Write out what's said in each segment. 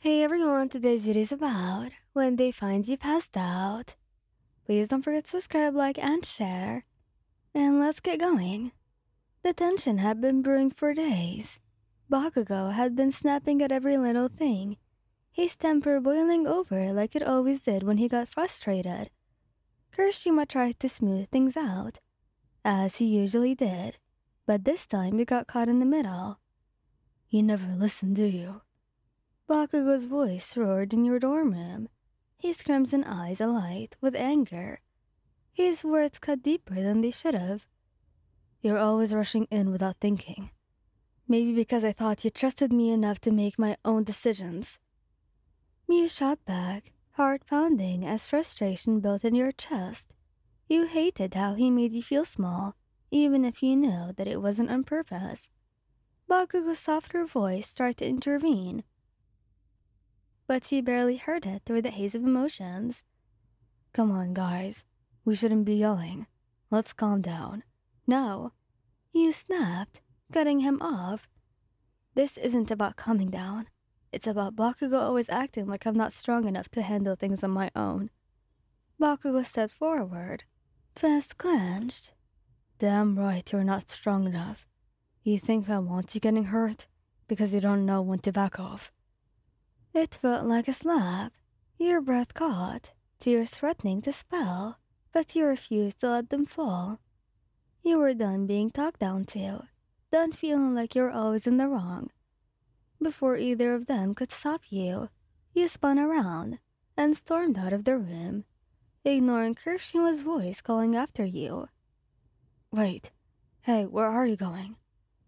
Hey everyone, today's video is about when they find you passed out. Please don't forget to subscribe, like, and share. And let's get going. The tension had been brewing for days. Bakugo had been snapping at every little thing, his temper boiling over like it always did when he got frustrated. Kirishima tried to smooth things out, as he usually did, but this time you got caught in the middle. You never listen, do you? Bakugo's voice roared in your dorm room, his crimson eyes alight with anger. His words cut deeper than they should have. You're always rushing in without thinking. Maybe because I thought you trusted me enough to make my own decisions. Mew shot back, heart pounding as frustration built in your chest. You hated how he made you feel small, even if you knew that it wasn't on purpose. Bakugo's softer voice started to intervene, but he barely heard it through the haze of emotions. Come on, guys. We shouldn't be yelling. Let's calm down. No. You snapped, cutting him off. This isn't about calming down. It's about Bakugo always acting like I'm not strong enough to handle things on my own. Bakugo stepped forward, fist clenched. Damn right you're not strong enough. You think I want you getting hurt because you don't know when to back off. It felt like a slap. Your breath caught, tears threatening to spill, but you refused to let them fall. You were done being talked down to, done feeling like you were always in the wrong. Before either of them could stop you, you spun around and stormed out of the room, ignoring Kirishima's voice calling after you. Wait, hey, where are you going?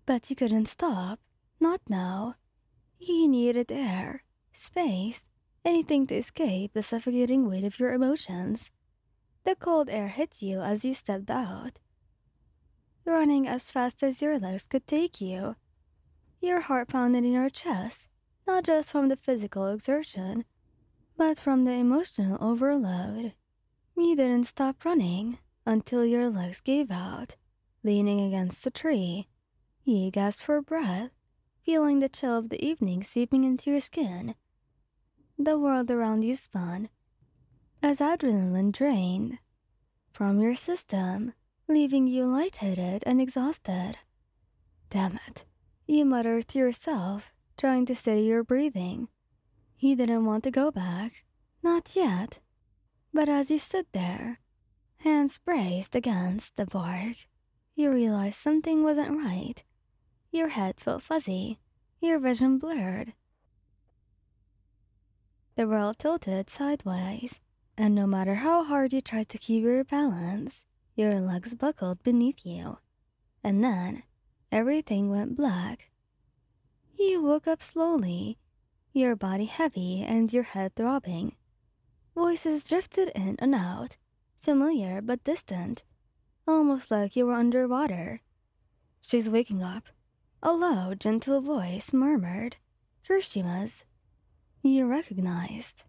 But you couldn't stop, not now. You needed air. Space, anything to escape the suffocating weight of your emotions. The cold air hit you as you stepped out, running as fast as your legs could take you. Your heart pounded in your chest, not just from the physical exertion, but from the emotional overload. You didn't stop running until your legs gave out, leaning against a tree. You gasped for breath, feeling the chill of the evening seeping into your skin. The world around you spun as adrenaline drained from your system, leaving you lightheaded and exhausted. Damn it, you muttered to yourself, trying to steady your breathing. You didn't want to go back, not yet. But as you stood there, hands braced against the bark, you realized something wasn't right. Your head felt fuzzy, your vision blurred. The world tilted sideways, and no matter how hard you tried to keep your balance, your legs buckled beneath you. And then, everything went black. You woke up slowly, your body heavy and your head throbbing. Voices drifted in and out, familiar but distant, almost like you were underwater. She's waking up, a low, gentle voice murmured, Kirishima's. You recognized.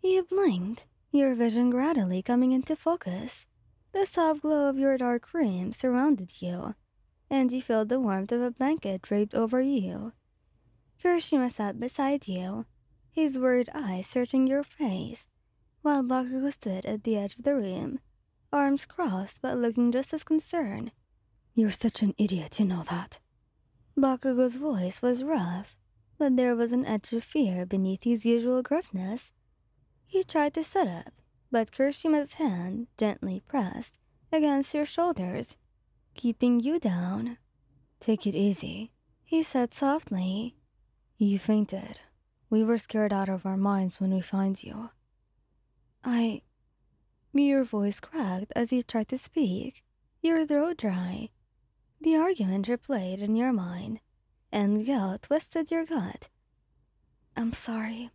You blinked, your vision gradually coming into focus. The soft glow of your dark room surrounded you, and you felt the warmth of a blanket draped over you. Kirishima sat beside you, his worried eyes searching your face, while Bakugo stood at the edge of the room, arms crossed but looking just as concerned. You're such an idiot, you know that. Bakugo's voice was rough, but there was an edge of fear beneath his usual gruffness. He tried to sit up, but Kirishima's hand gently pressed against your shoulders, keeping you down. Take it easy, he said softly. You fainted. We were scared out of our minds when we found you. Your voice cracked as you tried to speak, your throat dry. The argument replayed in your mind, and guilt twisted your gut. I'm sorry.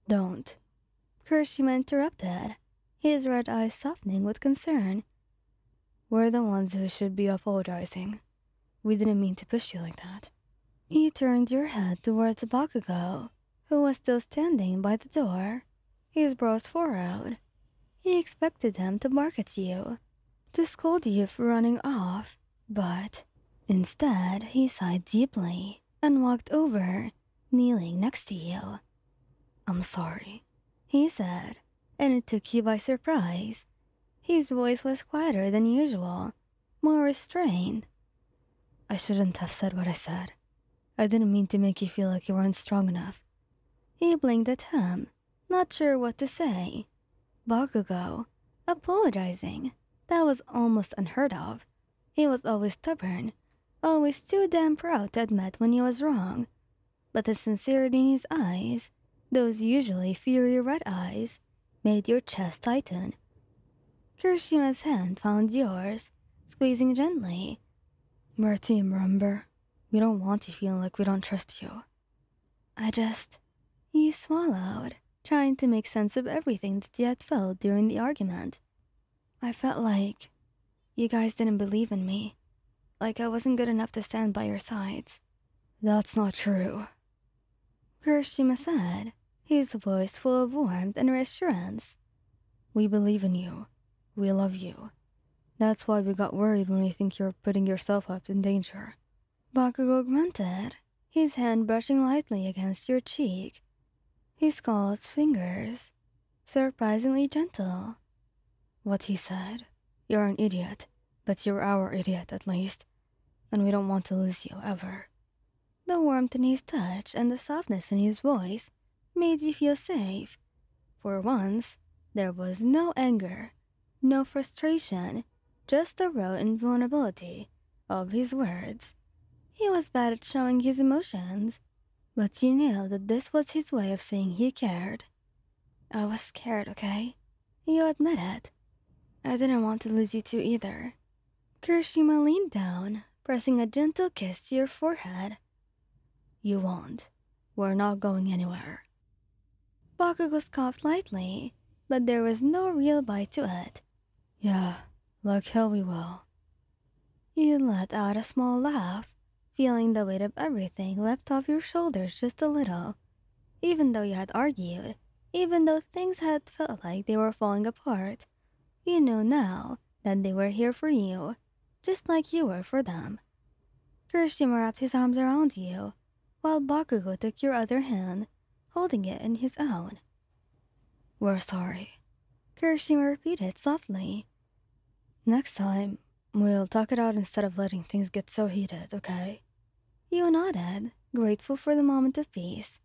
Don't. Kirishima interrupted, his red eyes softening with concern. We're the ones who should be apologizing. We didn't mean to push you like that. You turned your head towards Bakugo, who was still standing by the door, his brows furrowed. He expected him to bark at you, to scold you for running off, but instead he sighed deeply and walked over, kneeling next to you. I'm sorry, he said, and it took you by surprise. His voice was quieter than usual, more restrained. I shouldn't have said what I said. I didn't mean to make you feel like you weren't strong enough. He blinked at him, not sure what to say. Bakugo, apologizing. That was almost unheard of. He was always stubborn, always too damn proud to admit when he was wrong. But the sincerity in his eyes, those usually fiery red eyes, made your chest tighten. Kirishima's hand found yours, squeezing gently. We're a team, remember? We don't want you feeling like we don't trust you. He swallowed, trying to make sense of everything that he had felt during the argument. I felt like you guys didn't believe in me, like I wasn't good enough to stand by your sides. That's not true, Kirishima said, his voice full of warmth and reassurance. We believe in you. We love you. That's why we got worried when we think you're putting yourself up in danger. Bakugo grunted, his hand brushing lightly against your cheek. His calloused fingers, surprisingly gentle. What he said. You're an idiot, but you're our idiot at least, and we don't want to lose you ever. The warmth in his touch and the softness in his voice made you feel safe. For once, there was no anger, no frustration, just the raw invulnerability of his words. He was bad at showing his emotions, but you knew that this was his way of saying he cared. I was scared, okay? You admit it. I didn't want to lose you too either. Kirishima leaned down, pressing a gentle kiss to your forehead. You won't. We're not going anywhere. Bakugo scoffed lightly, but there was no real bite to it. Yeah, like hell we will. You let out a small laugh, feeling the weight of everything lift off your shoulders just a little. Even though you had argued, even though things had felt like they were falling apart, you know now that they were here for you, just like you were for them. Kirishima wrapped his arms around you, while Bakugo took your other hand, holding it in his own. We're sorry, Kirishima repeated softly. Next time, we'll talk it out instead of letting things get so heated, okay? You nodded, grateful for the moment of peace.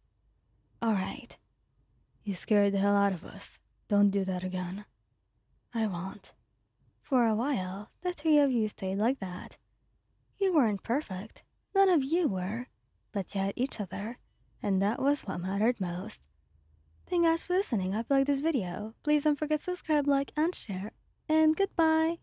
All right. You scared the hell out of us. Don't do that again. I won't. For a while, the three of you stayed like that. You weren't perfect. None of you were. But you had each other, and that was what mattered most. Thank you guys for listening. I hope you liked this video. Please don't forget to subscribe, like, and share. And goodbye!